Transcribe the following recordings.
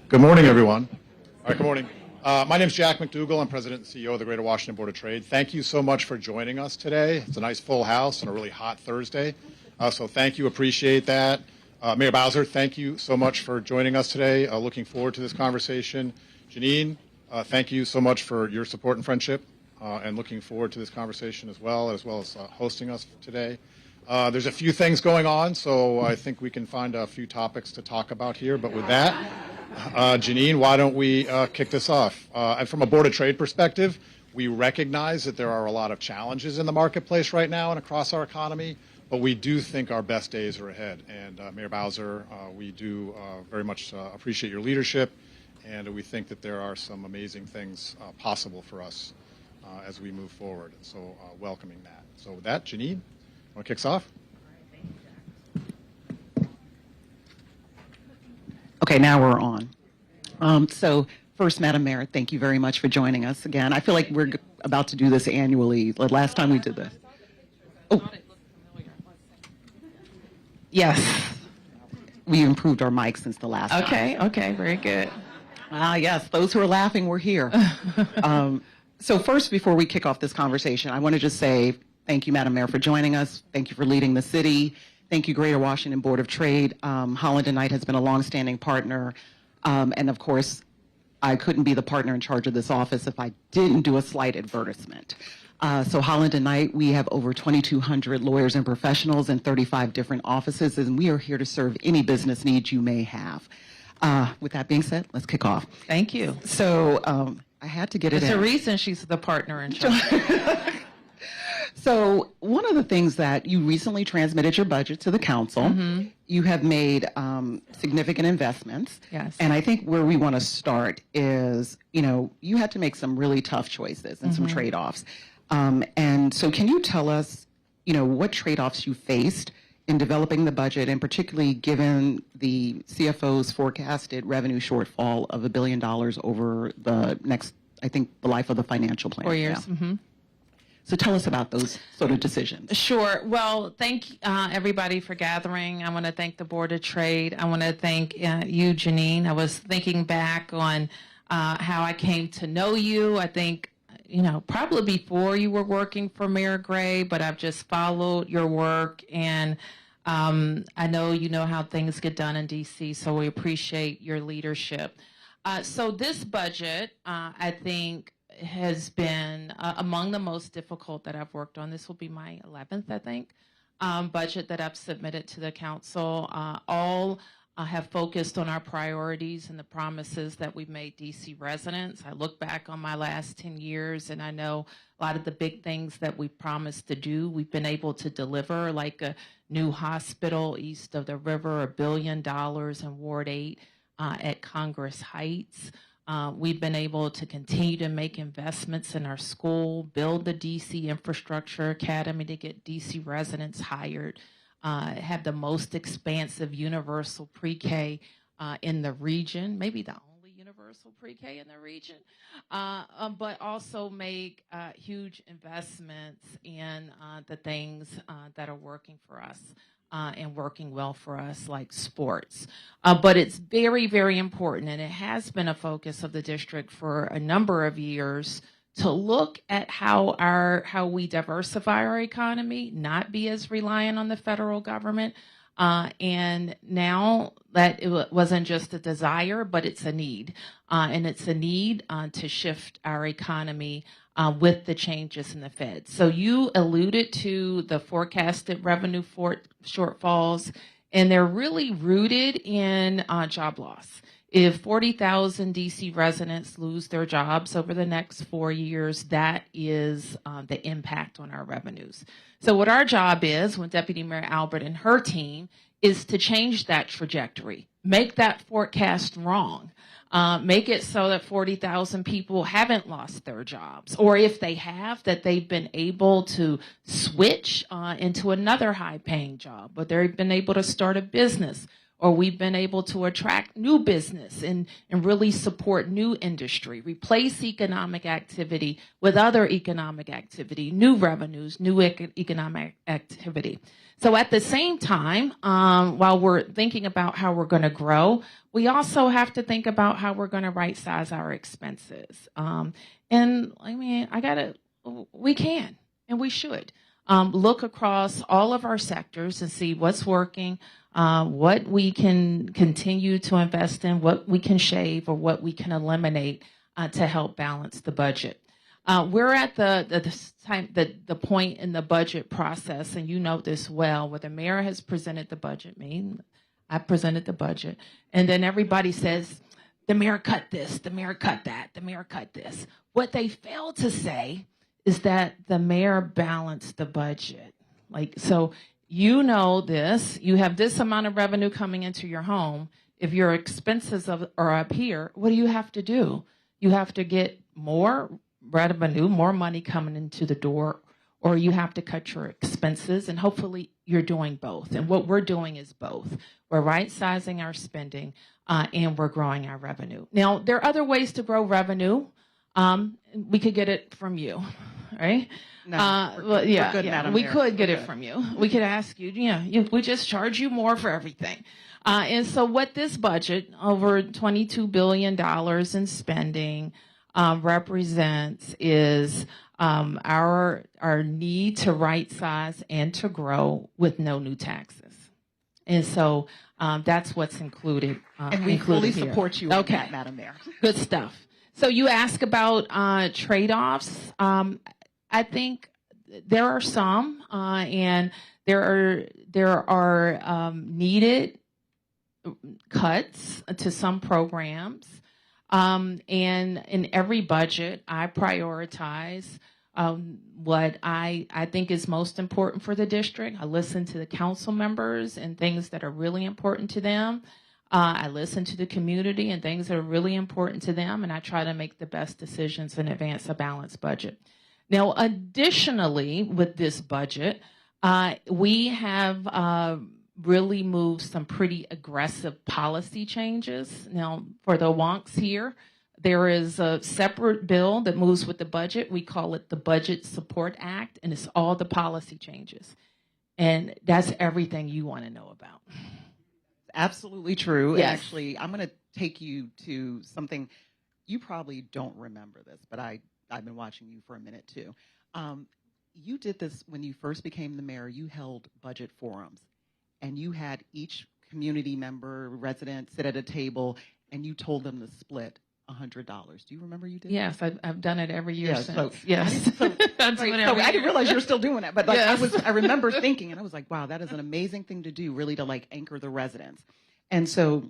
Good morning, everyone. All right, good morning. My name is Jack McDougall. I'm President and CEO of the Greater Washington Board of Trade. Thank you so much for joining us today. It's a nice full house on a really hot Thursday. So thank you, appreciate that. Mayor Bowser, thank you so much for joining us today. Looking forward to this conversation. Janine, thank you so much for your support and friendship, and looking forward to this conversation as well as hosting us today. There's a few things going on, so I think we can find a few topics to talk about here. But with that, Janine, why don't we kick this off? And from a Board of Trade perspective, we recognize that there are a lot of challenges in the marketplace right now and across our economy, but we do think our best days are ahead. And Mayor Bowser, we do very much appreciate your leadership, and we think that there are some amazing things possible for us as we move forward. So welcoming that. So with that, Janine, want to kick us off? Okay, now we're on. So first, Madam Mayor, thank you very much for joining us again. I feel like we're about to do this annually. The last time we did this. Oh. Yes. We improved our mics since the last time. Okay, very good. Yes, those who are laughing were here. So first, before we kick off this conversation, I want to just say thank you, Madam Mayor, for joining us. Thank you for leading the city. Thank you, Greater Washington Board of Trade. Holland and Knight has been a longstanding partner. And of course, I couldn't be the partner in charge of this office if I didn't do a slight advertisement. So Holland and Knight, we have over 2,200 lawyers and professionals in 35 different offices, and we are here to serve any business needs you may have. With that being said, let's kick off. Thank you. So I had to get it in. There's a reason she's the partner in charge. So one of the things that you recently transmitted your budget to the council, you have made significant investments. Yes. And I think where we want to start is, you had to make some really tough choices and some trade-offs. And so can you tell us, what trade-offs you faced in developing the budget, and particularly given the CFO's forecasted revenue shortfall of $1 billion over the next, I think, the life of the financial plan? 4 years. Yeah. So tell us about those sort of decisions. Sure. Well, thank everybody for gathering. I want to thank the Board of Trade. I want to thank you, Janine. I was thinking back on how I came to know you. I think, probably before you were working for Mayor Gray, but I've just followed your work, and I know you know how things get done in D.C., so we appreciate your leadership. So this budget, I think, has been among the most difficult that I've worked on. This will be my 11th, I think, budget that I've submitted to the council. All have focused on our priorities and the promises that we've made DC residents. I look back on my last 10 years, and I know a lot of the big things that we promised to do, we've been able to deliver, like a new hospital east of the river, $1 billion in Ward 8 at Congress Heights. We've been able to continue to make investments in our school, build the DC Infrastructure Academy to get DC residents hired, have the most expansive universal pre-K in the region, maybe the only universal pre-K in the region, but also make huge investments in the things that are working for us. And working well for us, like sports. But it's very, very important, and it has been a focus of the district for a number of years to look at how we diversify our economy, not be as reliant on the federal government. And now that it wasn't just a desire, but it's a need. And it's a need to shift our economy with the changes in the Fed. So you alluded to the forecasted revenue shortfalls, and they're really rooted in job loss. If 40,000 DC residents lose their jobs over the next 4 years, that is the impact on our revenues. So what our job is, when Deputy Mayor Albert and her team, is to change that trajectory, make that forecast wrong. Make it so that 40,000 people haven't lost their jobs, or if they have, that they've been able to switch into another high-paying job, or they've been able to start a business, or we've been able to attract new business and really support new industry, replace economic activity with other economic activity, new revenues, new economic activity. So at the same time, while we're thinking about how we're going to grow, we also have to think about how we're going to right size our expenses. And I mean, we can and we should look across all of our sectors and see what's working, what we can continue to invest in, what we can shave or what we can eliminate to help balance the budget. We're at the point in the budget process, and you know this well, where the mayor has presented the budget. I presented the budget, and then everybody says, the mayor cut this, the mayor cut that, the mayor cut this. What they fail to say is that the mayor balanced the budget. So you know this, you have this amount of revenue coming into your home. If your expenses are up here, what do you have to do? You have to get more revenue, more money coming into the door, or you have to cut your expenses, and hopefully you're doing both. And what we're doing is both. We're right-sizing our spending, and we're growing our revenue. Now, there are other ways to grow revenue. We could get it from you, right? No, we're good, Madam we Mayor. could get it from you. We could ask you, we just charge you more for everything. And so what this budget, over $22 billion in spending, represents is our need to right size and to grow with no new taxes. And so that's what's included. And we fully here. support you, Okay. on that, Madam Mayor. Good stuff. So you ask about trade-offs. I think there are some, and there are needed cuts to some programs. And in every budget, I prioritize what I think is most important for the district. I listen to the council members and things that are really important to them. I listen to the community and things that are really important to them, and I try to make the best decisions and advance a balanced budget. Now, additionally, with this budget, we have really moved some pretty aggressive policy changes. Now, for the wonks here, there is a separate bill that moves with the budget. We call it the Budget Support Act, and it's all the policy changes. And that's everything you want to know about. Absolutely true. Yes. And actually, I'm going to take you to something you probably don't remember this, but I've been watching you for a minute too. You did this when you first became the mayor. You held budget forums, and you had each community member, resident sit at a table, and you told them to split $100. Do you remember you did? Yes, I've done it every year Yeah, since. so- Yes. I didn't realize you're still doing it, but Yes. I remember thinking, and I was like, wow, that is an amazing thing to do, really, to anchor the residents. And so,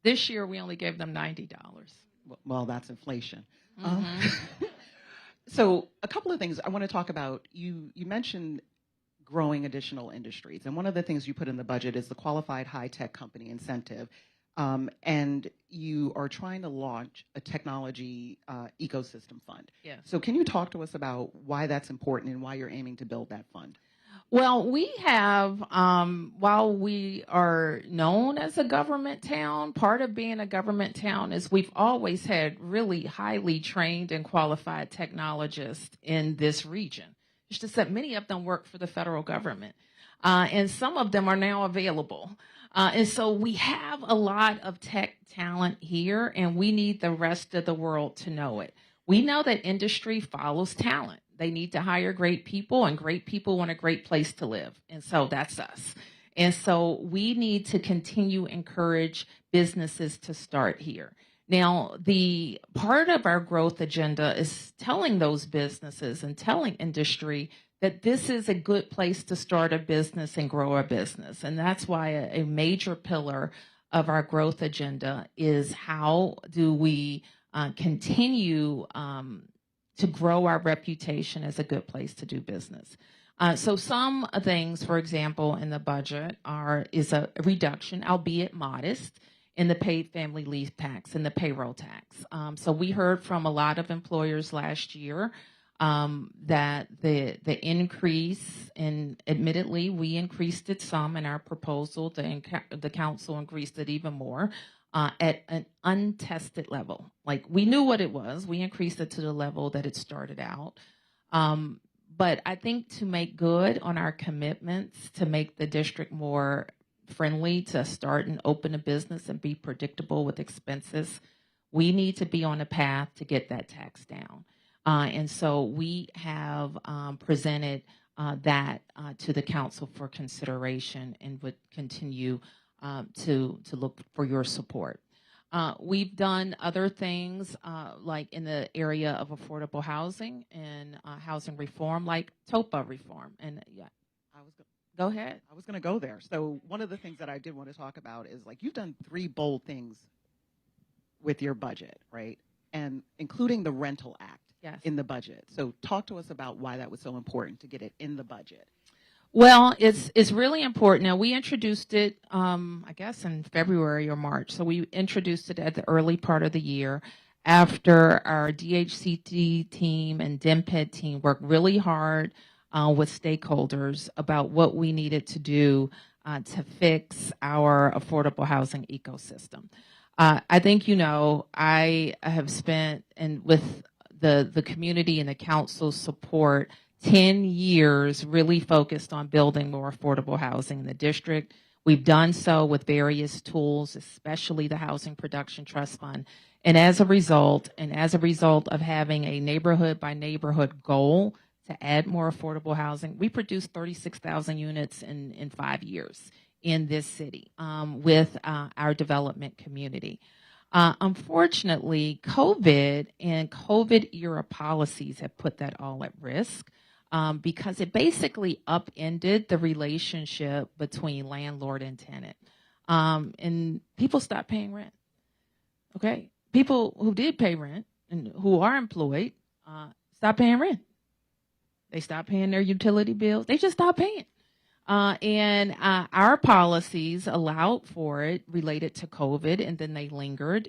This year we only gave them $90. well, that's inflation. Mm-hmm. So a couple of things I want to talk about. You mentioned growing additional industries, and one of the things you put in the budget is the Qualified High Tech Company Incentive, and you are trying to launch a technology ecosystem fund. Yes. So can you talk to us about why that's important and why you're aiming to build that fund? Well, we have, while we are known as a government town, part of being a government town is we've always had really highly trained and qualified technologists in this region. It's just that many of them work for the federal government, and some of them are now available. And so we have a lot of tech talent here, and we need the rest of the world to know it. We know that industry follows talent. They need to hire great people, and great people want a great place to live. And so that's us. And so we need to continue to encourage businesses to start here. Now, the part of our growth agenda is telling those businesses and telling industry that this is a good place to start a business and grow a business. And that's why a major pillar of our growth agenda is how do we continue to grow our reputation as a good place to do business. So some things, for example, in the budget is a reduction, albeit modest, in the paid family leave tax and the payroll tax. So we heard from a lot of employers last year that the increase, and admittedly we increased it some in our proposal. The council increased it even more at an untested level. Like, we knew what it was. We increased it to the level that it started out. But I think to make good on our commitments to make the district more friendly to start and open a business and be predictable with expenses, we need to be on a path to get that tax down. And so we have presented that to the council for consideration, and would continue to look for your support. We've done other things like in the area of affordable housing and housing reform, like TOPA reform. And yeah, go ahead. I was going to go there. So one of the things that I did want to talk about is, like, you've done 3 bold things with your budget, right? And including the Rental Act in the budget. So talk to us about why that was so important to get it in the budget. Well, it's really important. Now, we introduced it, I guess, in February or March. So we introduced it at the early part of the year after our DHCT team and DMPED team worked really hard with stakeholders about what we needed to do to fix our affordable housing ecosystem. I think, I have spent, and with the community and the council's support, 10 years really focused on building more affordable housing in the district. We've done so with various tools, especially the Housing Production Trust Fund. And as a result of having a neighborhood by neighborhood goal to add more affordable housing, we produced 36,000 units in 5 years in this city with our development community. Unfortunately, COVID and COVID-era policies have put that all at risk. Because it basically upended the relationship between landlord and tenant. And people stopped paying rent. Okay? People who did pay rent and who are employed stopped paying rent. They stopped paying their utility bills. They just stopped paying. And our policies allowed for it related to COVID, and then they lingered,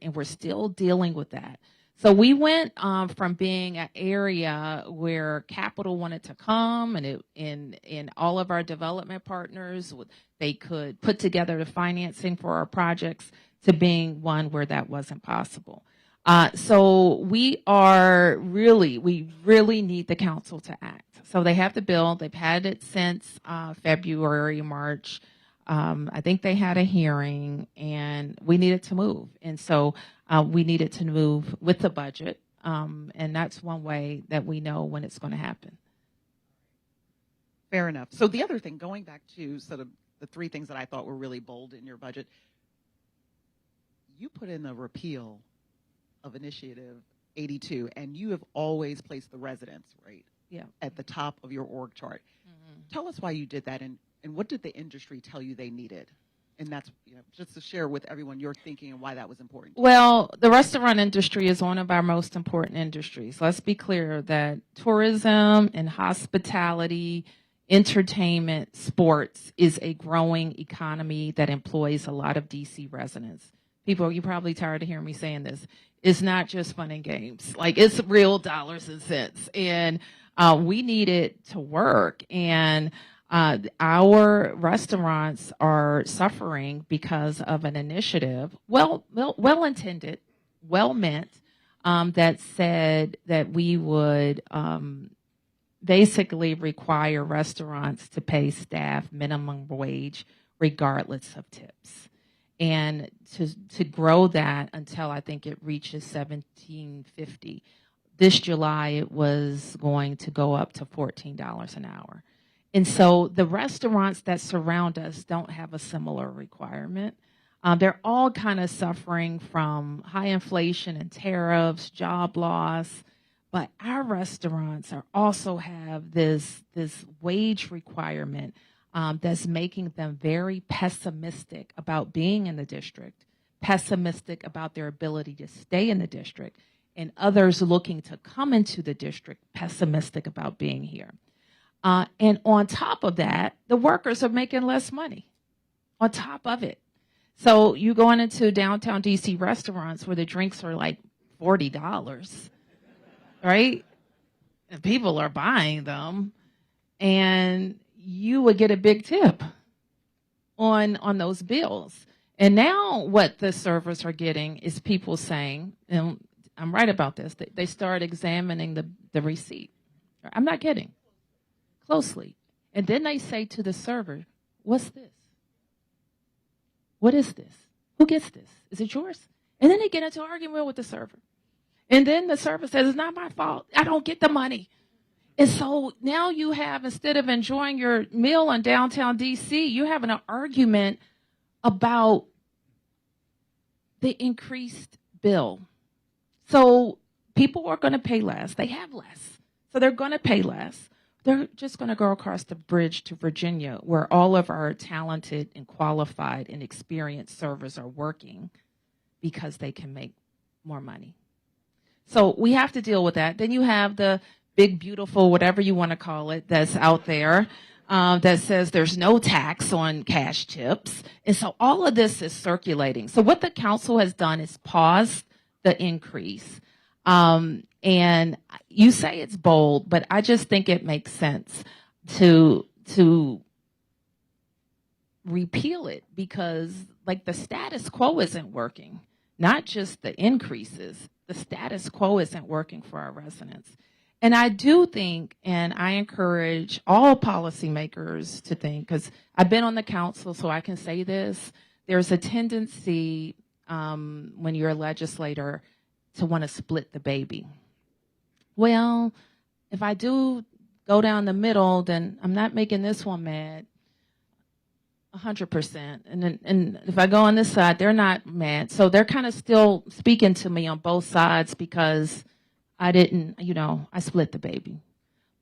and we're still dealing with that. So we went from being an area where capital wanted to come, and in all of our development partners, they could put together the financing for our projects, to being one where that wasn't possible. So we really need the council to act. So they have the bill. They've had it since February, March. I think they had a hearing, and we needed to move. And so we needed to move with the budget, and that's one way that we know when it's going to happen. Fair enough. So the other thing, going back to sort of the 3 things that I thought were really bold in your budget, you put in a repeal of Initiative 82, and you have always placed the residents, right, at the top of your org chart. Mm-hmm. Tell us why you did that, and what did the industry tell you they needed? And that's, just to share with everyone your thinking and why that was important. Well, the restaurant industry is one of our most important industries. Let's be clear that tourism and hospitality, entertainment, sports is a growing economy that employs a lot of DC residents. People, you're probably tired of hearing me saying this. It's not just fun and games. Like, it's real dollars and cents. And we need it to work. And our restaurants are suffering because of an initiative, well-intended, well-meant, that said that we would basically require restaurants to pay staff minimum wage regardless of tips. And to grow that until I think it reaches $17.50. This July, it was going to go up to $14 an hour. And so the restaurants that surround us don't have a similar requirement. They're all kind of suffering from high inflation and tariffs, job loss. But our restaurants also have this wage requirement that's making them very pessimistic about being in the district, pessimistic about their ability to stay in the district, and others looking to come into the district pessimistic about being here. And on top of that, the workers are making less money on top of it. So you going into downtown DC restaurants where the drinks are like $40, right? and people are buying them, and you would get a big tip on those bills. And now what the servers are getting is people saying, and I'm right about this, they start examining the receipt. I'm not kidding. Closely. And then they say to the server, what's this? What is this? Who gets this? Is it yours? And then they get into an argument with the server. And then the server says, it's not my fault. I don't get the money. And so now you have, instead of enjoying your meal in downtown D.C., you're having an argument about the increased bill. So people are going to pay less. They have less. So they're going to pay less. They're just going to go across the bridge to Virginia, where all of our talented and qualified and experienced servers are working because they can make more money. So we have to deal with that. Then you have the big, beautiful, whatever you want to call it, that's out there that says there's no tax on cash tips. And so all of this is circulating. So what the council has done is pause the increase. And you say it's bold, but I just think it makes sense to repeal it, because like the status quo isn't working, not just the increases. The status quo isn't working for our residents. And I do think, and I encourage all policymakers to think, because I've been on the council, so I can say this, there's a tendency when you're a legislator to want to split the baby. Well, if I do go down the middle, then I'm not making this one mad 100%. And if I go on this side, they're not mad. So they're kind of still speaking to me on both sides, because I didn't, I split the baby.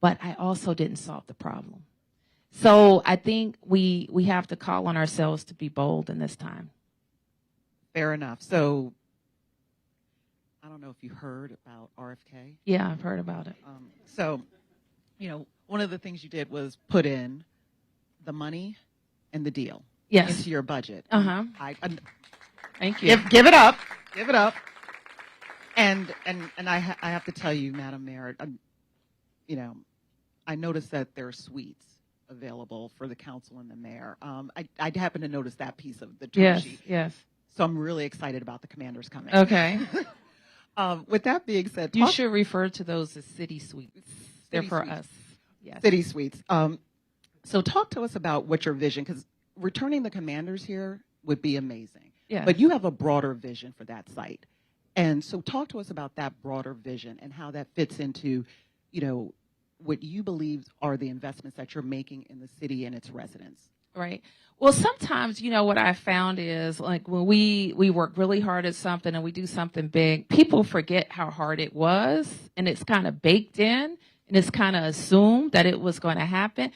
But I also didn't solve the problem. So I think we have to call on ourselves to be bold in this time. Fair enough. So I don't know if you heard about RFK. Yeah, I've heard about it. So, one of the things you did was put in the money and the deal into your budget. Uh-huh. Thank you. Give it up. Give it up. And I have to tell you, Madam Mayor, I noticed that there are suites available for the council and the mayor. I happen to notice that piece of the term sheet. Yes. So I'm really excited about the commanders coming. Okay. With that being said, You should refer to those as city suites. They're for us. Yes. City suites. So talk to us about what your vision, because returning the commanders here would be amazing. Yes. But you have a broader vision for that site. And so talk to us about that broader vision and how that fits into, what you believe are the investments that you're making in the city and its residents. Right. Well, sometimes, what I found is, like, when we work really hard at something and we do something big, people forget how hard it was, and it's kind of baked in, and it's kind of assumed that it was going to happen.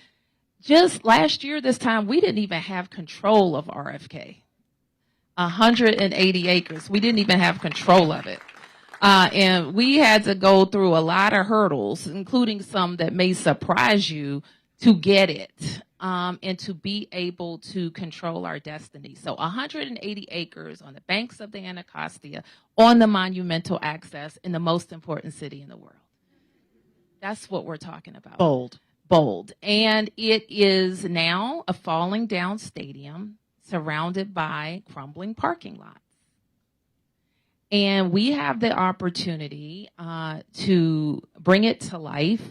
Just last year, this time, we didn't even have control of RFK. 180 acres. We didn't even have control of it. And we had to go through a lot of hurdles, including some that may surprise you, to get it. And to be able to control our destiny. So 180 acres on the banks of the Anacostia, on the monumental access in the most important city in the world. That's what we're talking about. Bold. And it is now a falling down stadium surrounded by crumbling parking lots. And we have the opportunity to bring it to life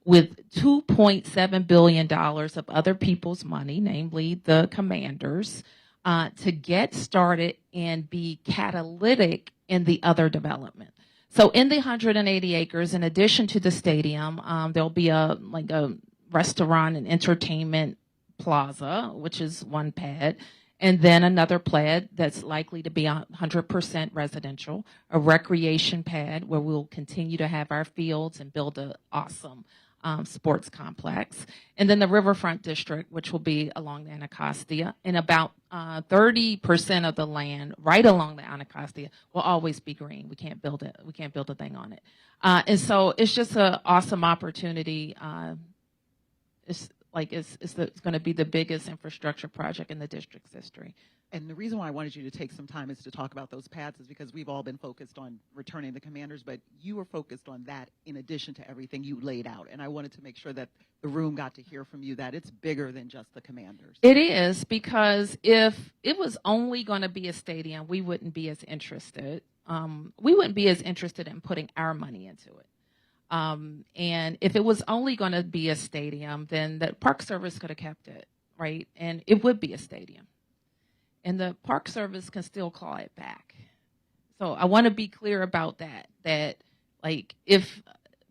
with $2.7 billion of other people's money, namely the commanders, to get started and be catalytic in the other development. So in the 180 acres, in addition to the stadium, there'll be a restaurant and entertainment plaza, which is one pad, and then another pad that's likely to be 100% residential, a recreation pad where we'll continue to have our fields and build an awesome sports complex, and then the riverfront district, which will be along the Anacostia, and about 30% of the land right along the Anacostia will always be green. We can't build it. We can't build a thing on it. And so it's just an awesome opportunity. It's going to be the biggest infrastructure project in the district's history. And the reason why I wanted you to take some time is to talk about those pads is because we've all been focused on returning the commanders, but you were focused on that in addition to everything you laid out. And I wanted to make sure that the room got to hear from you that it's bigger than just the commanders. It is, because if it was only going to be a stadium, we wouldn't be as interested. We wouldn't be as interested in putting our money into it. And if it was only going to be a stadium, then the Park Service could have kept it, right? And it would be a stadium. And the Park Service can still call it back. So I want to be clear about that like if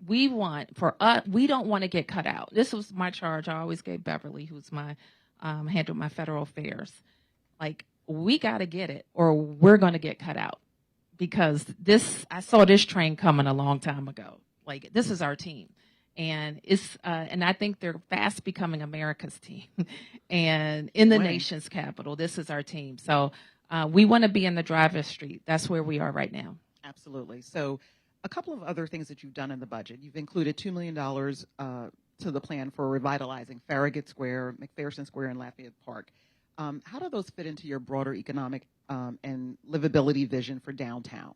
we want, for us, we don't want to get cut out. This was my charge. I always gave Beverly, who's my, handled my federal affairs. Like, we got to get it or we're going to get cut out, because I saw this train coming a long time ago. Like, this is our team. And and I think they're fast becoming America's team. And in the nation's capital, this is our team. So we want to be in the driver's street. That's where we are right now. Absolutely. So a couple of other things that you've done in the budget. You've included $2 million to the plan for revitalizing Farragut Square, McPherson Square, and Lafayette Park. How do those fit into your broader economic and livability vision for downtown?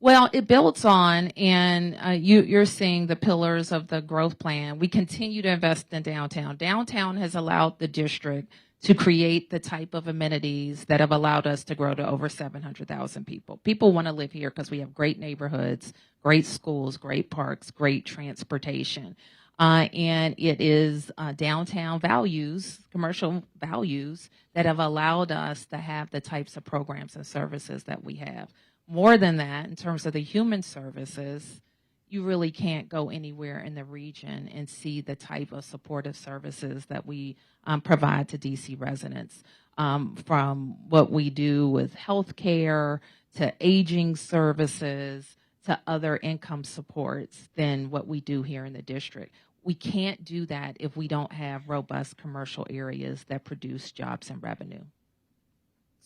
Well, it builds on, and you're seeing the pillars of the growth plan. We continue to invest in downtown. Downtown has allowed the district to create the type of amenities that have allowed us to grow to over 700,000 people. People want to live here because we have great neighborhoods, great schools, great parks, great transportation. And it is downtown values, commercial values, that have allowed us to have the types of programs and services that we have. More than that, in terms of the human services, you really can't go anywhere in the region and see the type of supportive services that we provide to DC residents, from what we do with healthcare to aging services to other income supports than what we do here in the district. We can't do that if we don't have robust commercial areas that produce jobs and revenue.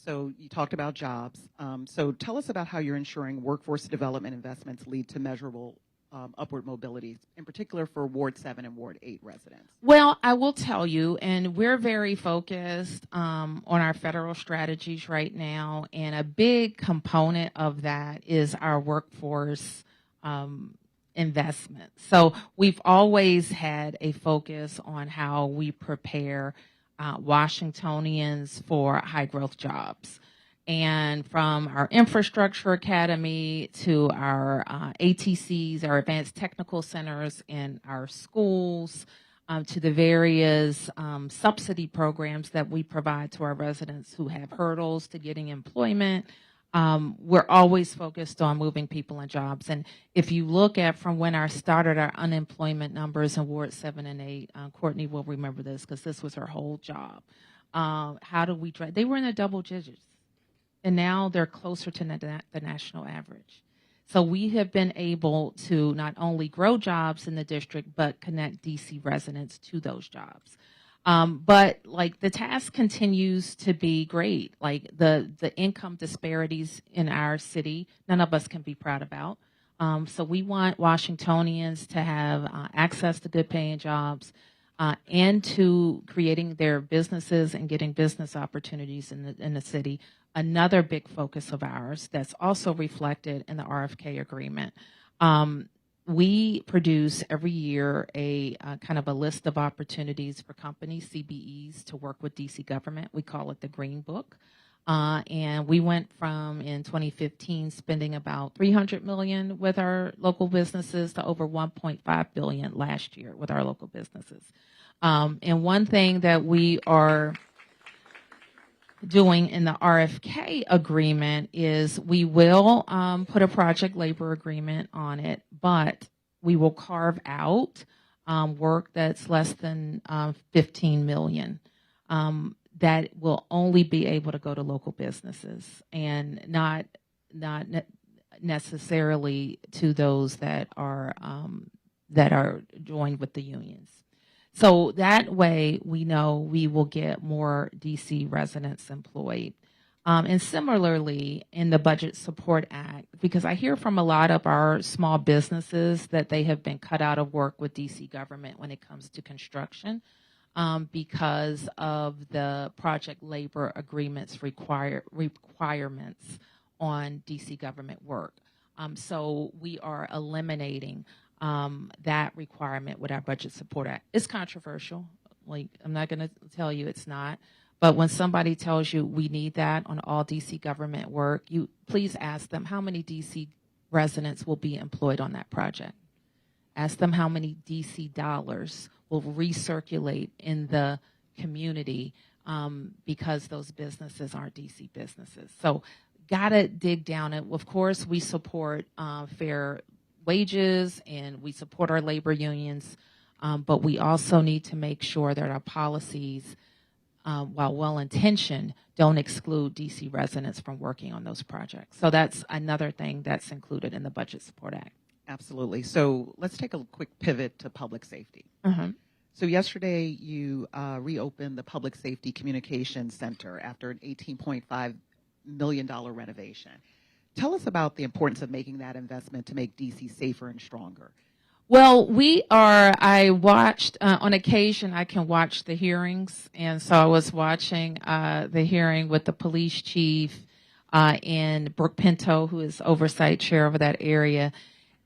So you talked about jobs. So tell us about how you're ensuring workforce development investments lead to measurable upward mobility, in particular for Ward 7 and Ward 8 residents. Well, I will tell you, and we're very focused on our federal strategies right now, and a big component of that is our workforce investment. So we've always had a focus on how we prepare Washingtonians for high growth jobs. And from our infrastructure academy to our ATCs, our advanced technical centers in our schools, to the various subsidy programs that we provide to our residents who have hurdles to getting employment. We're always focused on moving people and jobs. And if you look at from when I started our unemployment numbers in Ward 7 and 8, Courtney will remember this because this was her whole job. How do we drive? They were in the double digits, and now they're closer to the national average. So we have been able to not only grow jobs in the district, but connect DC residents to those jobs. But like the task continues to be great. Like the income disparities in our city, none of us can be proud about. So we want Washingtonians to have access to good paying jobs and to creating their businesses and getting business opportunities in the city. Another big focus of ours that's also reflected in the RFK agreement. We produce every year a kind of a list of opportunities for companies, CBEs, to work with DC government. We call it the Green Book. And we went from, in 2015, spending about $300 million with our local businesses to over $1.5 billion last year with our local businesses. And one thing that we are doing in the RFK agreement is we will put a project labor agreement on it, but we will carve out work that's less than $15 million. That will only be able to go to local businesses and not necessarily to those that are joined with the unions. So that way we know we will get more DC residents employed. And similarly, in the Budget Support Act, because I hear from a lot of our small businesses that they have been cut out of work with DC government when it comes to construction. because of the project labor agreements requirements on DC government work. So we are eliminating that requirement with our Budget Support Act. It's controversial. Like, I'm not going to tell you it's not. But when somebody tells you we need that on all DC government work, you please ask them how many DC residents will be employed on that project. Ask them how many DC dollars will recirculate in the community because those businesses aren't DC businesses. So gotta dig down it. Of course, we support fair wages and we support our labor unions, but we also need to make sure that our policies, while well-intentioned, don't exclude DC residents from working on those projects. So that's another thing that's included in the Budget Support Act. Absolutely. So let's take a quick pivot to public safety. So yesterday you reopened the Public Safety Communications Center after an $18.5 million renovation. Tell us about the importance of making that investment to make DC safer and stronger. Well, I watched, on occasion I can watch the hearings, and so I was watching the hearing with the police chief and Brooke Pinto, who is oversight chair over that area,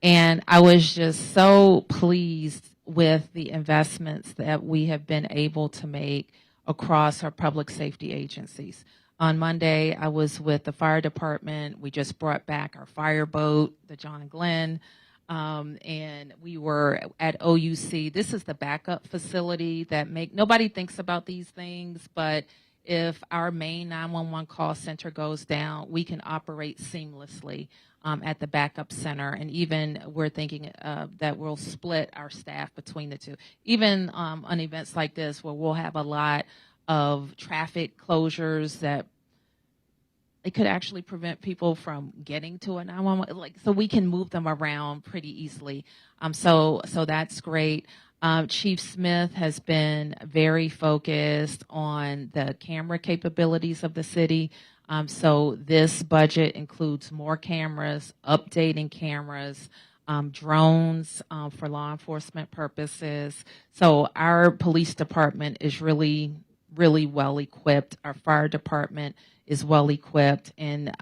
and I was just so pleased with the investments that we have been able to make across our public safety agencies. On Monday, I was with the fire department. We just brought back our fire boat, the John and Glenn. And we were at OUC. This is the backup facility that nobody thinks about these things, but if our main 911 call center goes down, we can operate seamlessly at the backup center. And even we're thinking that we'll split our staff between the two. Even on events like this where we'll have a lot of traffic closures that it could actually prevent people from getting to a 911, so we can move them around pretty easily. So that's great. Chief Smith has been very focused on the camera capabilities of the city. So this budget includes more cameras, updating cameras, drones for law enforcement purposes. So our police department is really well equipped. Our fire department is well equipped, and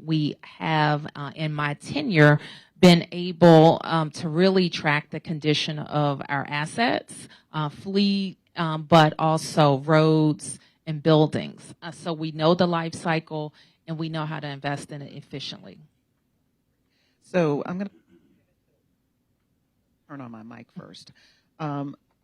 we have, in my tenure, been able to really track the condition of our assets, fleet, but also roads and buildings. So we know the life cycle, and we know how to invest in it efficiently. So I'm going to turn on my mic first.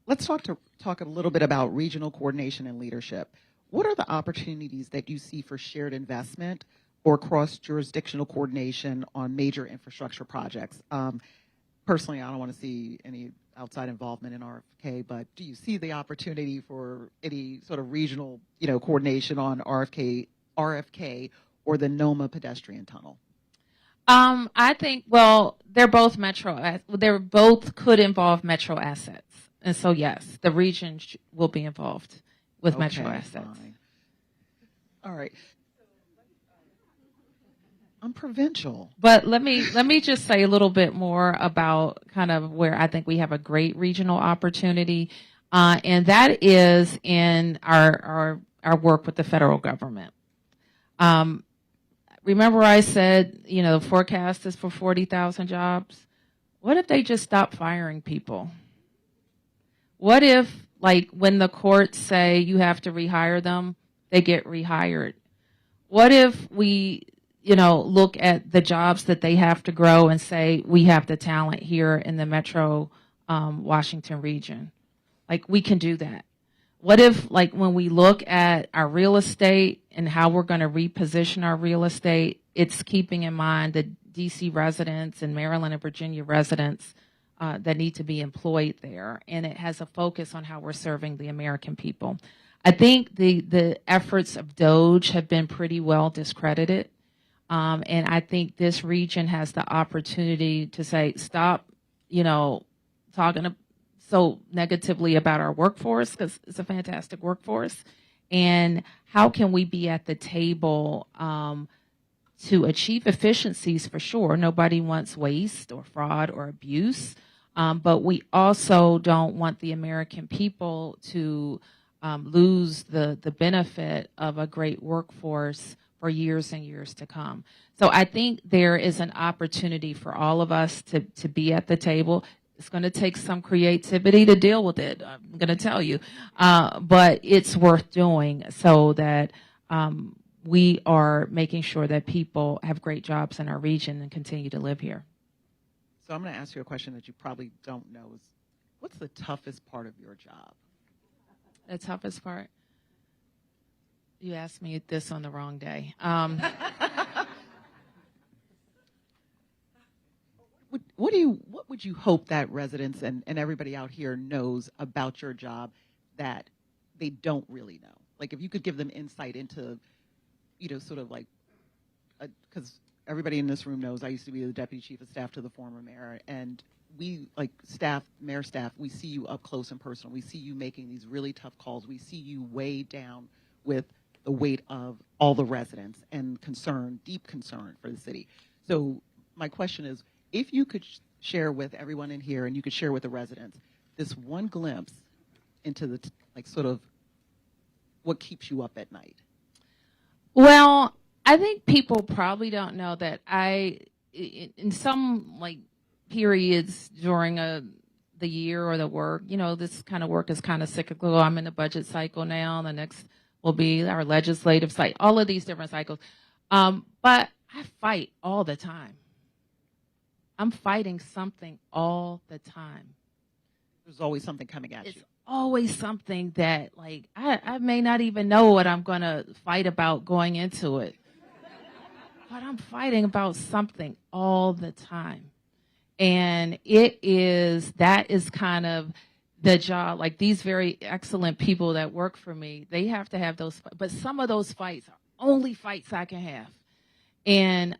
Let's talk a little bit about regional coordination and leadership. What are the opportunities that you see for shared investment or cross-jurisdictional coordination on major infrastructure projects? Personally, I don't want to see any outside involvement in RFK, but do you see the opportunity for any sort of regional, coordination on RFK or the NOMA pedestrian tunnel? I think, they're both they both could involve metro assets. And so, yes, the region will be involved with metro assets. Fine. All right. I'm provincial. But let me just say a little bit more about kind of where I think we have a great regional opportunity, and that is in our work with the federal government. Remember I said, the forecast is for 40,000 jobs? What if they just stop firing people? What if, when the courts say you have to rehire them, they get rehired? What if we, look at the jobs that they have to grow and say we have the talent here in the metro Washington region? We can do that. What if, when we look at our real estate and how we're going to reposition our real estate, it's keeping in mind the D.C. residents and Maryland and Virginia residents that need to be employed there, and it has a focus on how we're serving the American people. I think the efforts of DOGE have been pretty well discredited, and I think this region has the opportunity to say, stop, talking so negatively about our workforce, because it's a fantastic workforce, and how can we be at the table to achieve efficiencies? For sure, nobody wants waste or fraud or abuse. But we also don't want the American people to lose the benefit of a great workforce for years and years to come. So I think there is an opportunity for all of us to be at the table. It's going to take some creativity to deal with it, I'm going to tell you. But it's worth doing so that we are making sure that people have great jobs in our region and continue to live here. So I'm going to ask you a question that you probably don't know. Is what's the toughest part of your job? The toughest part? You asked me this on the wrong day. What would you hope that residents and everybody out here knows about your job that they don't really know? Like if you could give them insight into, sort of like, because everybody in this room knows I used to be the deputy chief of staff to the former mayor, and we, like mayor staff, we see you up close and personal. We see you making these really tough calls. We see you weighed down with the weight of all the residents and concern, deep concern for the city. So my question is, if you could share with everyone in here and you could share with the residents this one glimpse into the, sort of what keeps you up at night. Well, I think people probably don't know that in some periods during the year or the work, this kind of work is kind of cyclical. I'm in the budget cycle now. The next will be our legislative cycle, all of these different cycles. But I fight all the time. I'm fighting something all the time. There's always something coming at you. It's always something that, I may not even know what I'm going to fight about going into it. But I'm fighting about something all the time. And that is kind of the job. Like these very excellent people that work for me, they have to have those. But some of those fights are only fights I can have. And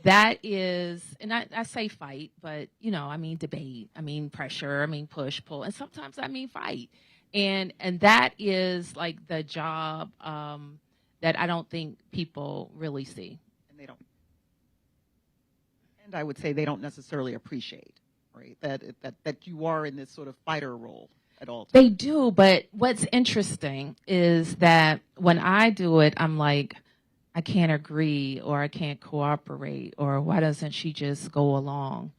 that is, and I say fight, but, I mean debate, I mean pressure, I mean push, pull, and sometimes I mean fight. And that is like the job that I don't think people really see. And they don't. And I would say they don't necessarily appreciate, right, that you are in this sort of fighter role at all times. They do, but what's interesting is that when I do it, I'm like, I can't agree or I can't cooperate or why doesn't she just go along?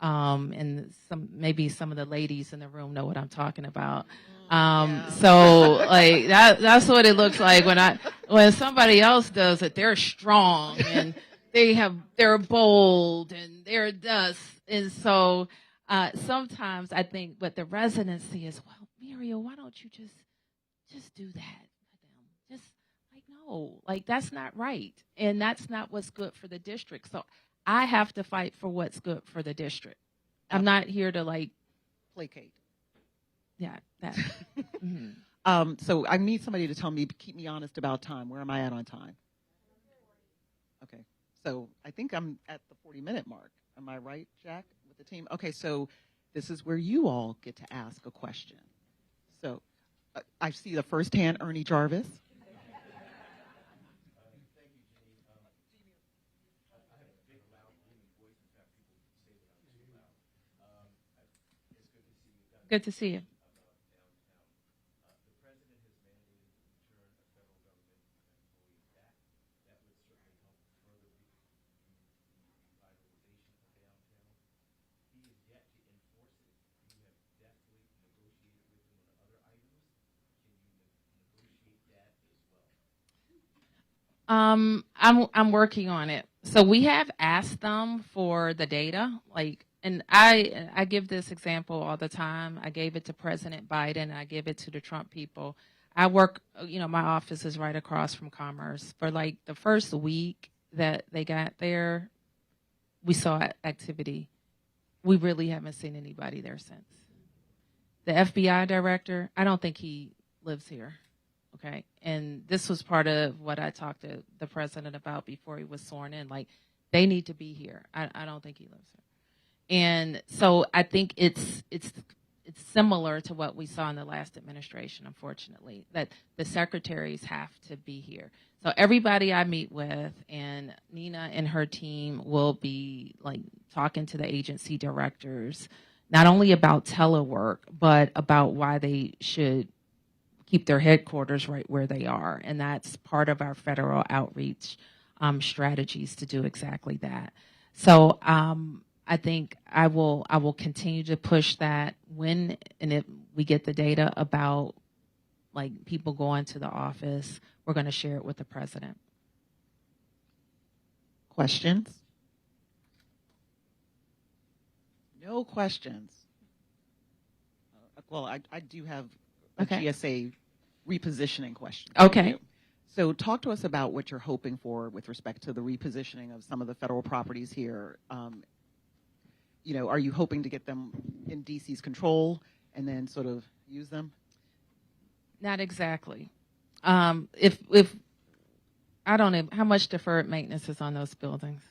And maybe some of the ladies in the room know what I'm talking about. So that's what it looks like when somebody else does it. They're strong and they're bold and they're dust. And so sometimes I think what the residents see is, well, Muriel, why don't you just do that? No, that's not right. And that's not what's good for the district. So I have to fight for what's good for the district. I'm not here to placate. Yeah, that. Mm-hmm. So I need somebody to tell me, keep me honest about time. Where am I at on time? Okay. So I think I'm at the 40-minute mark. Am I right, Jack, with the team? Okay, so this is where you all get to ask a question. So I see the first hand, Ernie Jarvis. Good to see you. I'm working on it. So we have asked them for the data, and I give this example all the time. I gave it to President Biden. I give it to the Trump people. I work, my office is right across from Commerce. For the first week that they got there, we saw activity. We really haven't seen anybody there since. The FBI director, I don't think he lives here. Okay. And this was part of what I talked to the president about before he was sworn in. They need to be here. I don't think he lives here. And so I think it's similar to what we saw in the last administration, unfortunately, that the secretaries have to be here. So everybody I meet with, and Nina and her team will be talking to the agency directors not only about telework, but about why they should keep their headquarters right where they are. And that's part of our federal outreach strategies to do exactly that. So I think I will continue to push that when and if we get the data about like people going to the office, we're going to share it with the president. Questions? No questions. Well, I do have a Okay. GSA repositioning question. Okay. So talk to us about what you're hoping for with respect to the repositioning of some of the federal properties here. Are you hoping to get them in DC's control and then sort of use them? Not exactly. If I don't know how much deferred maintenance is on those buildings.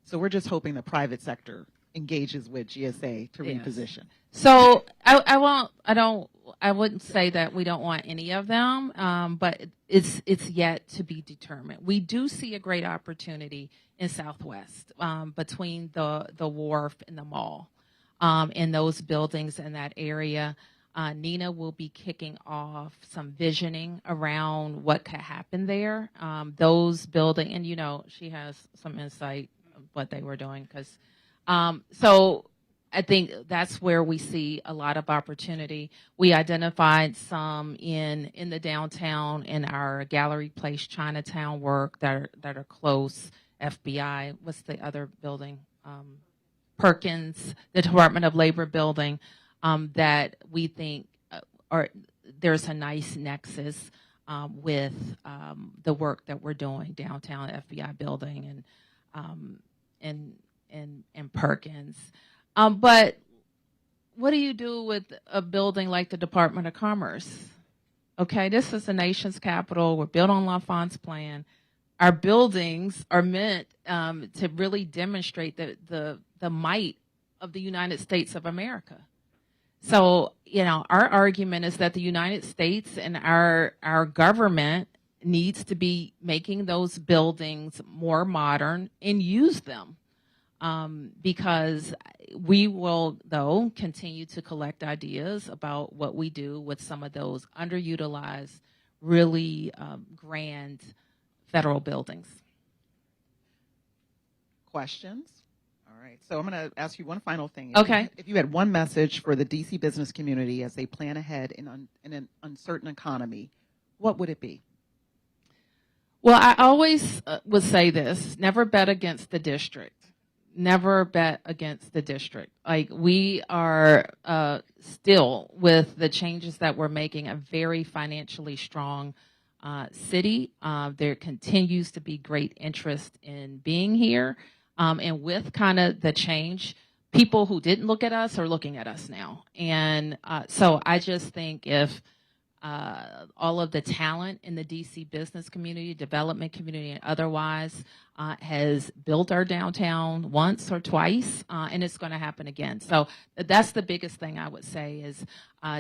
So we're just hoping the private sector engages with GSA to Yes. reposition. So I wouldn't say that we don't want any of them, but it's yet to be determined. We do see a great opportunity in Southwest between the wharf and the mall, in those buildings in that area. Nina will be kicking off some visioning around what could happen there. Those buildings, and she has some insight of what they were doing because. So I think that's where we see a lot of opportunity. We identified some in the downtown in our Gallery Place Chinatown work that are close. FBI, what's the other building? Perkins, the Department of Labor building, that we think there's a nice nexus with the work that we're doing downtown FBI building and Perkins. But what do you do with a building like the Department of Commerce? Okay, this is the nation's capital. We're built on LaFont's plan. Our buildings are meant to really demonstrate the might of the United States of America. So, our argument is that the United States and our government needs to be making those buildings more modern and use them. Because we will, though, continue to collect ideas about what we do with some of those underutilized, really grand federal buildings. Questions? All right. So I'm going to ask you one final thing. Okay. If you had one message for the DC business community as they plan ahead in an uncertain economy, what would it be? Well, I always would say this: never bet against the district. Never bet against the district. Like, we are still, with the changes that we're making, a very financially strong city. There continues to be great interest in being here. And with kind of the change, people who didn't look at us are looking at us now. And so I just think if all of the talent in the DC business community, development community, and otherwise has built our downtown once or twice, and it's going to happen again. So that's the biggest thing I would say is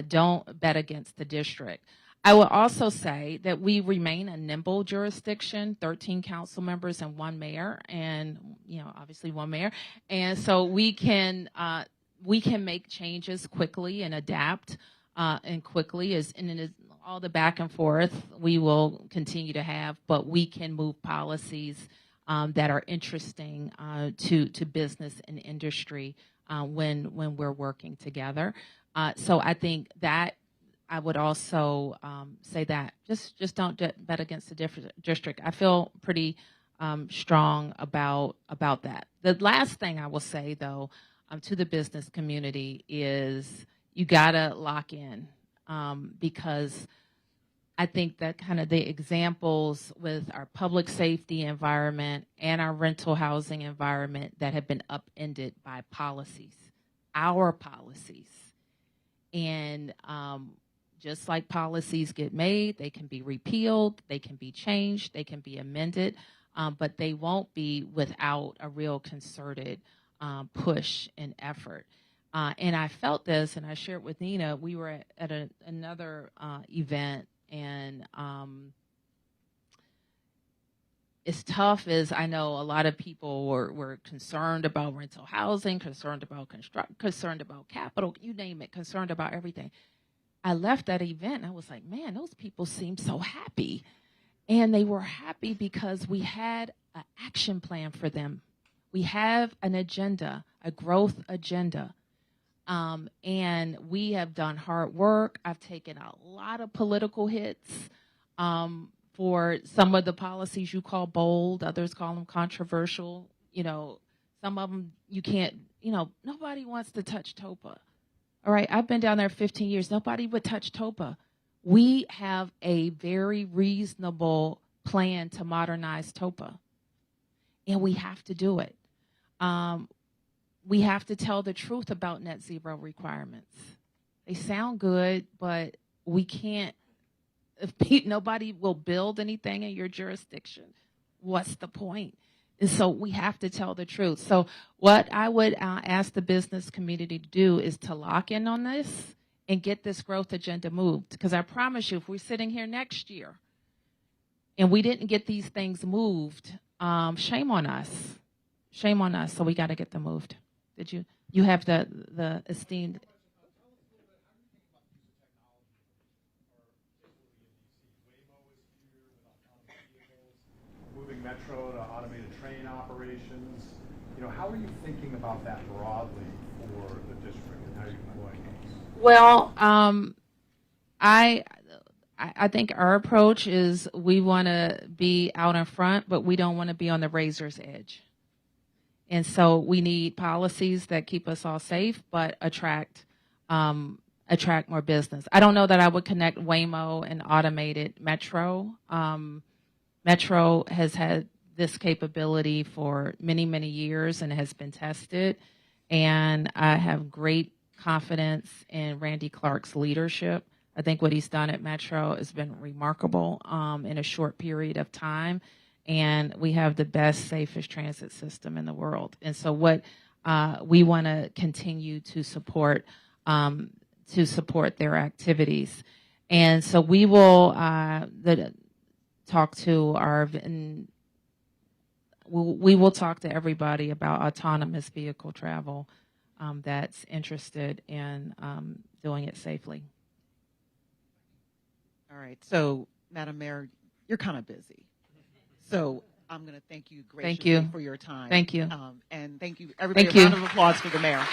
don't bet against the district. I will also say that we remain a nimble jurisdiction, 13 council members and one mayor, and obviously one mayor, and so we can make changes quickly and adapt. And quickly, all the back and forth we will continue to have, but we can move policies that are interesting to business and industry when we're working together. So I think that I would also say that just don't bet against the district. I feel pretty strong about that. The last thing I will say, though, to the business community is you gotta lock in because I think that kind of the examples with our public safety environment and our rental housing environment that have been upended by policies, our policies. And just like policies get made, they can be repealed, they can be changed, they can be amended, but they won't be without a real concerted push and effort. And I felt this, and I shared with Nina. We were at another event, and it's tough is I know a lot of people were concerned about rental housing, concerned about concerned about capital, you name it, concerned about everything. I left that event and I was like, man, those people seem so happy. And they were happy because we had an action plan for them. We have an agenda, a growth agenda. And we have done hard work. I've taken a lot of political hits for some of the policies you call bold, others call them controversial. You know, some of them you can't, nobody wants to touch TOPA. All right, I've been down there 15 years. Nobody would touch TOPA. We have a very reasonable plan to modernize TOPA, and we have to do it. We have to tell the truth about net zero requirements. They sound good, but we can't. If nobody will build anything in your jurisdiction, what's the point? And so we have to tell the truth. So what I would ask the business community to do is to lock in on this and get this growth agenda moved. Because I promise you, if we're sitting here next year and we didn't get these things moved, shame on us. Shame on us. So we got to get them moved. Did you have the esteemed... Moving Metro to automated train operations. How are you thinking about that broadly for the district and how you're deploying those? Well, I think our approach is we want to be out in front, but we don't want to be on the razor's edge. And so we need policies that keep us all safe, but attract more business. I don't know that I would connect Waymo and automated Metro. Metro has had this capability for many, many years and has been tested. And I have great confidence in Randy Clark's leadership. I think what he's done at Metro has been remarkable in a short period of time. And we have the best, safest transit system in the world. And so what we want to continue to support their activities. And so we will talk to we will talk to everybody about autonomous vehicle travel that's interested in doing it safely. All right. So, Madam Mayor, you're kind of busy. So I'm going to thank you graciously for your time. Thank you. And thank you, everybody. Thank A you. round of applause for the mayor.